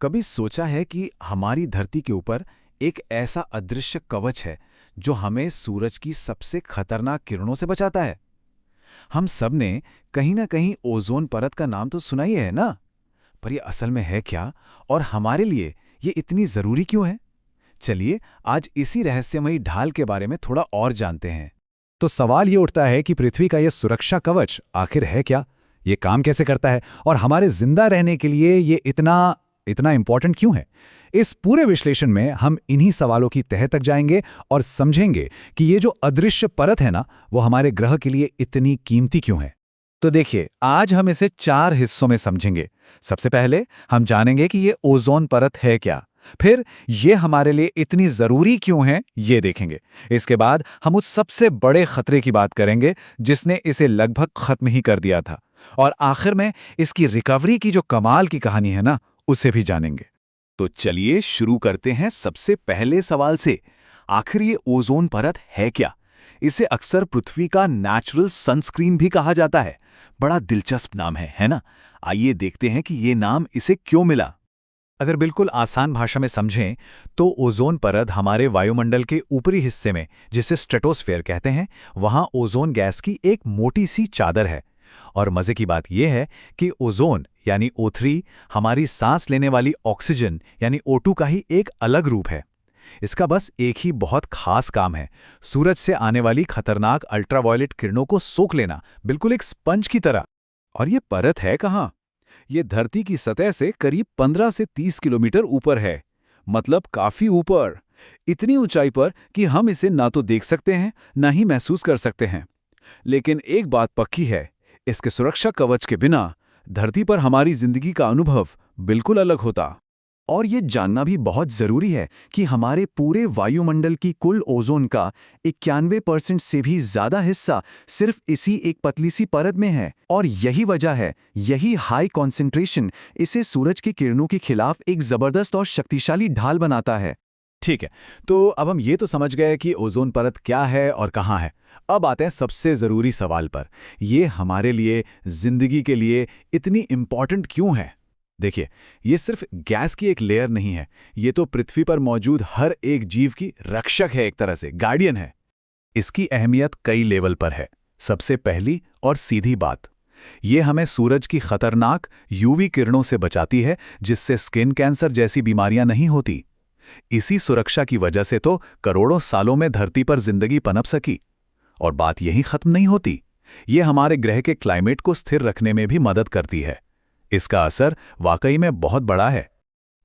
कभी सोचा है कि हमारी धरती के ऊपर एक ऐसा अदृश्य कवच है जो हमें सूरज की सबसे खतरनाक किरणों से बचाता है। हम सब ने कहीं ना कहीं ओजोन परत का नाम तो सुना ही है ना। पर ये असल में है क्या, और हमारे लिए ये इतनी जरूरी क्यों है? चलिए आज इसी रहस्यमयी ढाल के बारे में थोड़ा और जानते हैं। तो सवाल ये उठता है कि पृथ्वी का ये सुरक्षा कवच आखिर है क्या? ये काम कैसे करता है और हमारे जिंदा रहने के लिए ये इतना इतना इंपॉर्टेंट क्यों है? इस पूरे विश्लेषण में हम इन्हीं सवालों की तह तक जाएंगे और समझेंगे कि ये जो अदृश्य परत है ना, वो हमारे ग्रह के लिए इतनी कीमती क्यों है। तो देखिए, आज हम इसे 4 हिस्सों में समझेंगे। सबसे पहले हम जानेंगे कि ये ओजोन परत है क्या। फिर ये हमारे लिए इतनी जरूरी क्यों है, ये देखेंगे। इसके बाद हम उस सबसे बड़े खतरे की बात करेंगे जिसने इसे लगभग खत्म ही कर दिया था। और आखिर में इसकी रिकवरी की जो कमाल की कहानी है ना, उसे भी जानेंगे। तो चलिए शुरू करते हैं सबसे पहले सवाल से। आखिर ये ओजोन परत है क्या? इसे अक्सर पृथ्वी का नेचुरल सनस्क्रीन भी कहा जाता है। बड़ा दिलचस्प नाम है ना? आइए देखते हैं कि ये नाम इसे क्यों मिला। अगर बिल्कुल आसान भाषा में समझें तो ओजोन परत हमारे वायुमंडल के ऊपरी हिस्से में, जिसे स्ट्रेटोस्फेयर कहते हैं, वहां ओजोन गैस की एक मोटी सी चादर है। और मजे की बात यह है कि ओजोन यानी O3 हमारी सांस लेने वाली ऑक्सीजन यानी O2 का ही एक अलग रूप है। इसका बस एक ही बहुत खास काम है, सूरज से आने वाली खतरनाक अल्ट्रावायलेट किरणों को सोख लेना, बिल्कुल एक स्पंज की तरह। और ये परत है कहाँ? ये धरती की सतह से करीब 15 से 30 किलोमीटर ऊपर है। मतलब काफी ऊपर। इतनी ऊंचाई पर कि हम इसे ना तो देख सकते हैं ना ही महसूस कर सकते हैं। लेकिन एक बात पक्की है, इसके सुरक्षा कवच के बिना धरती पर हमारी जिंदगी का अनुभव बिल्कुल अलग होता। और ये जानना भी बहुत जरूरी है कि हमारे पूरे वायुमंडल की कुल ओजोन का 91% से भी ज्यादा हिस्सा सिर्फ इसी एक पतली सी परत में है। और यही वजह है, यही हाई कॉन्सेंट्रेशन इसे सूरज की किरणों के खिलाफ एक जबरदस्त और शक्तिशाली ढाल बनाता है। ठीक है, तो अब हम ये तो समझ गए कि ओजोन परत क्या है और कहाँ है। अब आते हैं सबसे जरूरी सवाल पर। ये हमारे लिए, जिंदगी के लिए इतनी इंपॉर्टेंट क्यों है? देखिए, ये सिर्फ गैस की एक लेयर नहीं है, ये तो पृथ्वी पर मौजूद हर एक जीव की रक्षक है, एक तरह से गार्डियन है। इसकी अहमियत कई लेवल पर है। सबसे पहली और सीधी बात, ये हमें सूरज की खतरनाक यूवी किरणों से बचाती है, जिससे स्किन कैंसर जैसी बीमारियां नहीं होती। इसी सुरक्षा की वजह से तो करोड़ों सालों में धरती पर जिंदगी पनप सकी। और बात यहीं खत्म नहीं होती, ये हमारे ग्रह के क्लाइमेट को स्थिर रखने में भी मदद करती है। इसका असर वाकई में बहुत बड़ा है।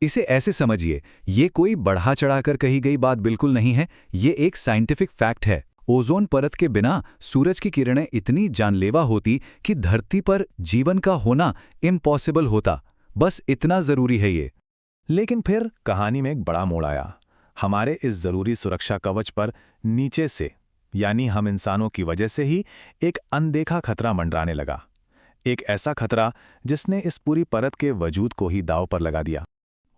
इसे ऐसे समझिए, ये कोई बढ़ा चढ़ाकर कही गई बात बिल्कुल नहीं है, ये एक साइंटिफिक फैक्ट है। ओजोन परत के बिना सूरज की किरणें इतनी जानलेवा होती कि धरती पर जीवन का होना इम्पॉसिबल होता। बस इतना जरूरी है ये। लेकिन फिर कहानी में एक बड़ा मोड़ आया। हमारे इस जरूरी सुरक्षा कवच पर नीचे से, यानी हम इंसानों की वजह से ही, एक अनदेखा खतरा मंडराने लगा। एक ऐसा खतरा जिसने इस पूरी परत के वजूद को ही दांव पर लगा दिया।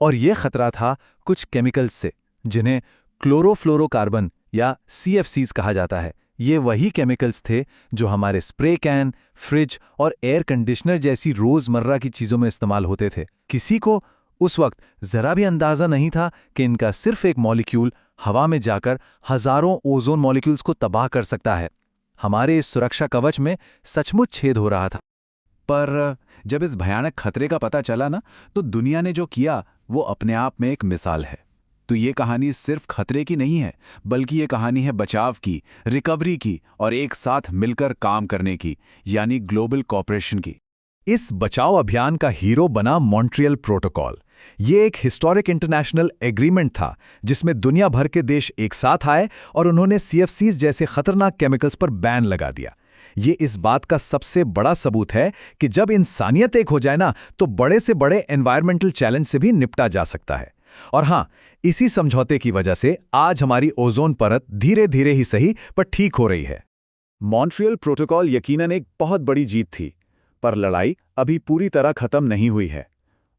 और यह खतरा था कुछ केमिकल्स से, जिन्हें क्लोरोफ्लोरोकार्बन या CFCs कहा जाता है। ये वही केमिकल्स थे जो हमारे स्प्रे कैन, फ्रिज और एयर कंडीशनर जैसी रोजमर्रा की चीजों में इस्तेमाल होते थे। किसी को उस वक्त जरा भी अंदाजा नहीं था कि इनका सिर्फ एक मॉलिक्यूल हवा में जाकर हजारों ओजोन मॉलिक्यूल्स को तबाह कर सकता है। हमारे इस सुरक्षा कवच में सचमुच छेद हो रहा था। पर जब इस भयानक खतरे का पता चला ना, तो दुनिया ने जो किया वो अपने आप में एक मिसाल है। तो ये कहानी सिर्फ खतरे की नहीं है, बल्कि ये कहानी है बचाव की, रिकवरी की और एक साथ मिलकर काम करने की, यानी ग्लोबल कॉपरेशन की। इस बचाव अभियान का हीरो बना मॉन्ट्रियल प्रोटोकॉल। ये एक हिस्टोरिक इंटरनेशनल एग्रीमेंट था जिसमें दुनिया भर के देश एक साथ आए और उन्होंने CFCs जैसे खतरनाक केमिकल्स पर बैन लगा दिया। ये इस बात का सबसे बड़ा सबूत है कि जब इंसानियत एक हो जाए ना, तो बड़े से बड़े एनवायरमेंटल चैलेंज से भी निपटा जा सकता है। और हां, इसी समझौते की वजह से आज हमारी ओजोन परत धीरे धीरे ही सही पर ठीक हो रही है। मॉन्ट्रियल प्रोटोकॉल यकीनन एक बहुत बड़ी जीत थी, पर लड़ाई अभी पूरी तरह खत्म नहीं हुई है।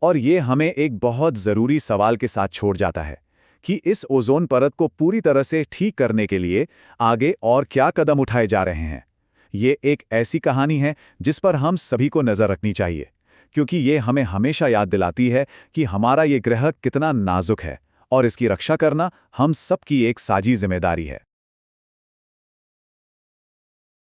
और ये हमें एक बहुत जरूरी सवाल के साथ छोड़ जाता है कि इस ओजोन परत को पूरी तरह से ठीक करने के लिए आगे और क्या कदम उठाए जा रहे हैं। ये एक ऐसी कहानी है जिस पर हम सभी को नजर रखनी चाहिए, क्योंकि ये हमें हमेशा याद दिलाती है कि हमारा ये ग्रह कितना नाजुक है और इसकी रक्षा करना हम सबकी एक साझी जिम्मेदारी है।